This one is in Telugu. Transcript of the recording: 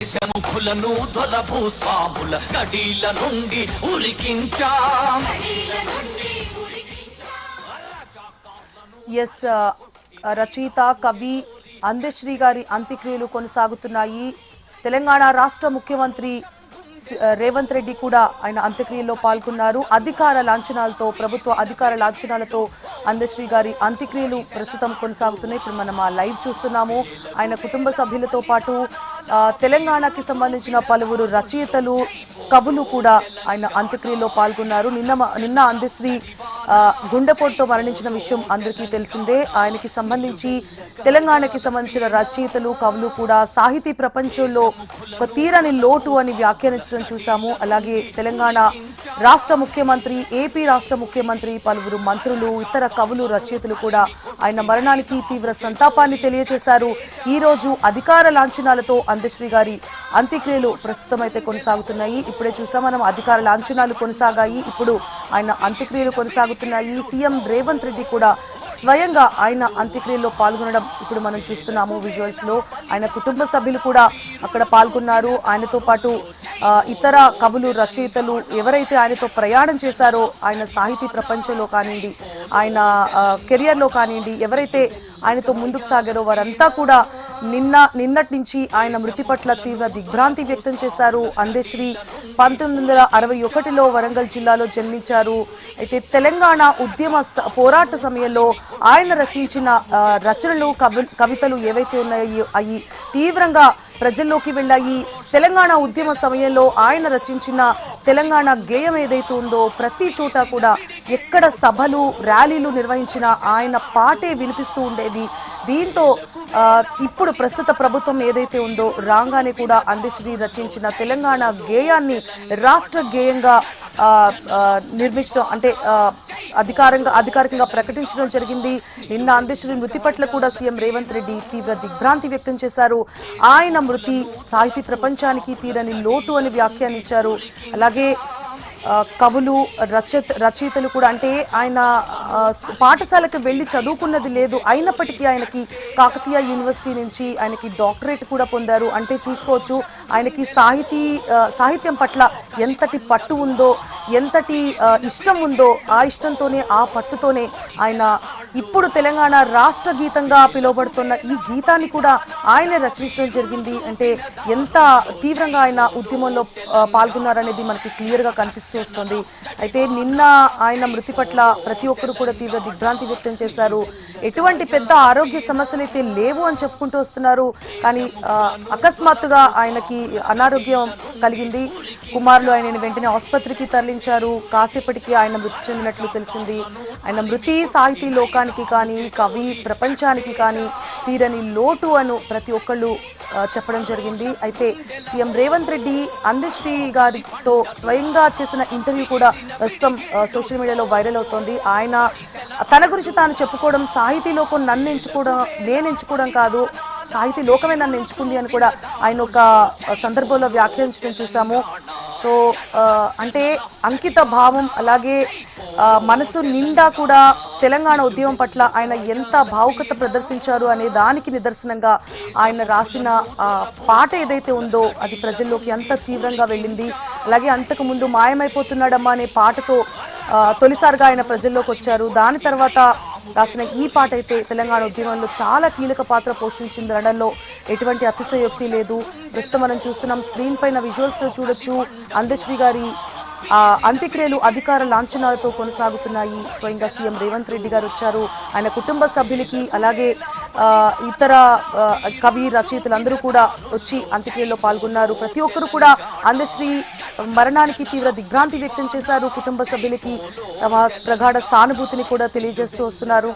ఎస్ రచయిత కవి అందశ్రీ గారి అంత్యక్రియలు కొనసాగుతున్నాయి. తెలంగాణ రాష్ట్ర ముఖ్యమంత్రి రేవంత్ రెడ్డి కూడా ఆయన అంత్యక్రియల్లో పాల్గొన్నారు. అధికార లాంఛనాలతో, ప్రభుత్వ అధికార లాంఛనాలతో అందశ్రీ గారి అంత్యక్రియలు ప్రస్తుతం కొనసాగుతున్నాయి. ఇప్పుడు మనం ఆ లైవ్ చూస్తున్నాము. ఆయన కుటుంబ సభ్యులతో పాటు తెలంగాణకి సంబంధించిన పలువురు రచయితలు, కవులు కూడా ఆయన అంత్యక్రియల్లో పాల్గొన్నారు. నిన్న అందశ్రీ గుండెపోటుతో మరణించిన విషయం అందరికీ తెలిసిందే. ఆయనకి సంబంధించి తెలంగాణకి సంబంధించిన రచయితలు, కవులు కూడా సాహితీ ప్రపంచంలో ఒక తీరని లోటు అని వ్యాఖ్యానించడం చూసాము. అలాగే తెలంగాణ రాష్ట్ర ముఖ్యమంత్రి, ఏపీ రాష్ట్ర ముఖ్యమంత్రి, పలువురు మంత్రులు, ఇతర కవులు, రచయితలు కూడా ఆయన మరణానికి తీవ్ర సంతాపాన్ని తెలియజేశారు. ఈ రోజు అధికార లాంఛనాలతో అందశ్రీ గారి అంత్యక్రియలు ప్రస్తుతం అయితే కొనసాగుతున్నాయి. ఇప్పుడే చూసాం మనం, అధికార లాంఛనాలు కొనసాగాయి, ఇప్పుడు ఆయన అంత్యక్రియలు కొనసాగుతున్నాయి. సీఎం రేవంత్ రెడ్డి కూడా స్వయంగా ఆయన అంత్యక్రియల్లో పాల్గొనడం ఇప్పుడు మనం చూస్తున్నాము విజువల్స్ లో. ఆయన కుటుంబ సభ్యులు కూడా అక్కడ పాల్గొన్నారు. ఆయనతో పాటు ఇతర కవులు, రచయితలు ఎవరైతే ఆయనతో ప్రయాణం చేశారో, ఆయన సాహితీ ప్రపంచంలో కానివ్వండి, ఆయన కెరియర్లో కానివ్వండి, ఎవరైతే ఆయనతో ముందుకు సాగారో వారంతా కూడా నిన్నటి నుంచి ఆయన మృతి పట్ల తీవ్ర దిగ్భ్రాంతి వ్యక్తం చేశారు. అందశ్రీ 1961లో వరంగల్ జిల్లాలో జన్మించారు. అయితే తెలంగాణ ఉద్యమ పోరాట సమయంలో ఆయన రచించిన రచనలు, కవితలు ఏవైతే ఉన్నాయో అవి తీవ్రంగా ప్రజల్లోకి వెళ్ళాయి. తెలంగాణ ఉద్యమ సమయంలో ఆయన రచించిన తెలంగాణ గేయం ఏదైతే ఉందో ప్రతి చోట కూడా ఎక్కడ సభలు, ర్యాలీలు నిర్వహించిన ఆయన పాటే వినిపిస్తూ ఉండేది. దీంతో ఇప్పుడు ప్రస్తుత ప్రభుత్వం ఏదైతే ఉందో రాగానే కూడా అందశ్రీ రచించిన తెలంగాణ గేయాన్ని రాష్ట్ర గేయంగా నిర్మించడం, అంటే అధికారికంగా ప్రకటించడం జరిగింది. నిన్న అందశ్రీ మృతి పట్ల కూడా సీఎం రేవంత్ రెడ్డి తీవ్ర దిగ్భ్రాంతి వ్యక్తం చేశారు. ఆయన మృతి సాహితీ ప్రపంచానికి తీరని లోటు అని వ్యాఖ్యానించారు. అలాగే కవులు, రచయితలు కూడా, అంటే ఆయన పాఠశాలకు వెళ్ళి చదువుకున్నది లేదు, అయినప్పటికీ ఆయనకి కాకతీయ యూనివర్సిటీ నుంచి ఆయనకి డాక్టరేట్ కూడా పొందారు. అంటే చూసుకోవచ్చు ఆయనకి సాహిత్యం పట్ల ఎంతటి పట్టు ఉందో, ఎంతటి ఇష్టం ఉందో. ఆ ఇష్టంతోనే, ఆ పట్టుతోనే ఆయన ఇప్పుడు తెలంగాణ రాష్ట్ర గీతంగా పిలువబడుతున్న ఈ గీతాన్ని కూడా ఆయనే రచించడం జరిగింది. అంటే ఎంత తీవ్రంగా ఆయన ఉద్యమంలో పాల్గొన్నారనేది మనకి క్లియర్గా కనిపిస్తుంది వస్తుంది. అయితే నిన్న ఆయన మృతి పట్ల ప్రతి ఒక్కరు కూడా తీవ్ర దిగ్భ్రాంతి వ్యక్తం చేశారు. ఎటువంటి పెద్ద ఆరోగ్య సమస్యలు అయితే లేవు అని చెప్పుకుంటూ వస్తున్నారు. కానీ అకస్మాత్తుగా ఆయనకి అనారోగ్యం కలిగింది. కుమారులు ఆయనని వెంటనే ఆసుపత్రికి తరలించారు. కాసేపటికి ఆయన మృతి చెందినట్లు తెలిసింది. ఆయన మృతి సాహితీ లోకానికి కానీ, కవి ప్రపంచానికి కానీ తీరని లోటు అని ప్రతి ఒక్కళ్ళు చెప్పడం జరిగింది. అయితే సీఎం రేవంత్ రెడ్డి అందశ్రీ గారితో స్వయంగా చేసిన ఇంటర్వ్యూ కూడా ప్రస్తుతం సోషల్ మీడియాలో వైరల్ అవుతోంది. ఆయన తన గురించి తాను చెప్పుకోవడం, సాహితీ లోకం నేను ఎంచుకోవడం కాదు, సాహితీ లోకమే నన్ను ఎంచుకుంది అని కూడా ఆయన ఒక సందర్భంలో వ్యాఖ్యానించడం చూసాము. సో అంటే అంకిత భావం, అలాగే మనసు నిండా కూడా తెలంగాణ ఉద్యమం పట్ల ఆయన ఎంత భావుకత ప్రదర్శించారు అనే దానికి నిదర్శనంగా ఆయన రాసిన పాట ఏదైతే ఉందో అది ప్రజల్లోకి ఎంత తీవ్రంగా వెళ్ళింది. అలాగే అంతకు ముందు మాయమైపోతున్నాడమ్మా అనే పాటతో తొలిసారిగా ఆయన ప్రజల్లోకి వచ్చారు. దాని తర్వాత రాసిన ఈ పాట అయితే తెలంగాణ ఉద్యమంలో చాలా కీలక పాత్ర పోషించింది అనడంలో ఎటువంటి అతిశయోక్తి లేదు. ప్రస్తుతం మనం చూస్తున్నాం స్క్రీన్ పైన విజువల్స్లో చూడొచ్చు. అందశ్రీ గారి అంత్యక్రియలు అధికార లాంఛనాలతో కొనసాగుతున్నాయి. స్వయంగా సీఎం రేవంత్ రెడ్డి గారు వచ్చారు. ఆయన కుటుంబ సభ్యులకి, అలాగే ఇతర కవి, రచయితలందరూ కూడా వచ్చి అంత్యక్రియల్లో పాల్గొన్నారు. ప్రతి ఒక్కరు కూడా అందశ్రీ మరణానికి తీవ్ర దిగ్భ్రాంతి వ్యక్తం చేశారు. కుటుంబ సభ్యులకి తమ ప్రగాఢ సానుభూతిని కూడా తెలియజేస్తూ వస్తున్నారు.